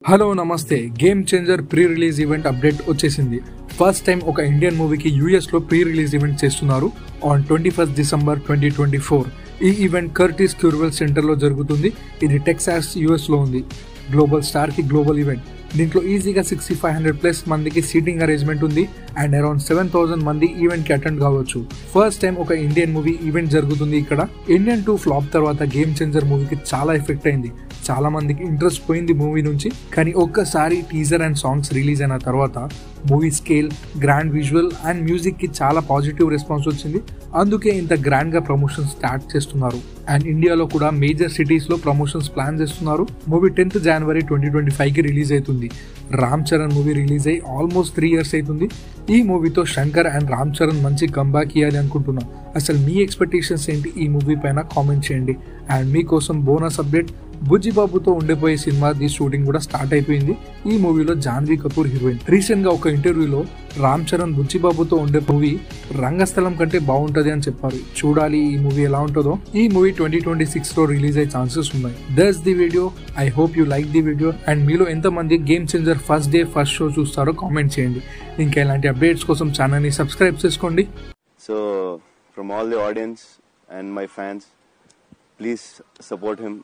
Hello నమస్తే. Game changer pre release event update వచ్చేసింది. First time ఒక ఇండియన్ మూవీకి యూఎస్ లో ప్రీ రిలీజ్ ఈవెంట్ చేస్తున్నారు ఆన్ 21 డిసెంబర్ 2024. ఈ ఈవెంట్ కర్టిస్ క్యూర్వెల్ సెంటర్ లో జరుగుతుంది. ఇది టెక్సాస్ యుఎస్ లో ఉంది. గ్లోబల్ స్టార్ కి గ్లోబల్ ఈవెంట్. దీంట్లో ఈజీగా 6500+ మందికి సీటింగ్ అరేంజ్మెంట్ ఉంది అండ్ అరౌండ్ 7000 మంది ఈవెంట్ కి అటెండ్ కావచ్చు. ఫస్ట్ టైం ఒక ఇండియన్ మూవీ ఈవెంట్ జరుగుతుంది ఇక్కడ. ఇండియన్ 2 ఫ్లాప్ తర్వాత గేమ్ చేంజర్ మూవీకి చాలా ఎఫెక్ట్ అయింది. చాలా మందికి ఇంట్రెస్ట్ పోయింది మూవీ నుంచి. కానీ ఒక్కసారి టీజర్ అండ్ సాంగ్స్ రిలీజ్ అయిన తర్వాత movie scale, grand visual and music కి చాలా పాజిటివ్ రెస్పాన్స్ వచ్చింది. అందుకే ఇంత గ్రాండ్ గా ప్రమోషన్ స్టార్ట్ చేస్తున్నారు. అండ్ ఇండియాలో కూడా మేజర్ సిటీస్ లో ప్రమోషన్స్ ప్లాన్ చేస్తున్నారు. మూవీ 10th జనవరి 2025 కి రిలీజ్ అవుతుంది. రామ్ చరణ్ మూవీ రిలీజ్ అయ్యి ఆల్మోస్ట్ 3 years అవుతుంది. ఈ మూవీతో శంకర్ అండ్ రామ్ చరణ్ మంచి కంబ్యాక్ ఇవ్వాలి అనుకుంటున్నా. అసలు మీ ఎక్స్పెక్టేషన్స్ ఏంటి ఈ మూవీ పైన కామెంట్ చేయండి. అండ్ మీకోసం బోనస్ అప్డేట్, బుజ్జిబాబుతో ఉండిపోయే సినిమా ది షూటింగ్ కూడా స్టార్ట్ అయిపోయింది. ఈ మూవీలో జాన్వీ కపూర్ హీరోయిన్. రీసెంట్ గా ఒక ఇంటర్వ్యూలో రామ్ చరణ్ బుజ్జిబాబుతో ఉండే మూవీ రంగస్థలం కంటే బాగుంటది అని చెప్పారు. చూడాలి ఈ మూవీ ఎలా ఉంటుందో. ఈ మూవీ 2026 లో రిలీజ్ అయ్యే ఛాన్సెస్ ఉన్నాయి. That's the video. I hope you like the video. And మీలో ఎంతమంది game changer first day first show చూస్తారో కామెంట్ చేయండి. ఇంకా ఇలాంటి అప్డేట్స్ కోసం ఛానల్ ని సబ్స్క్రైబ్ చేసుకోండి. So from all the audience and my fans, please support him.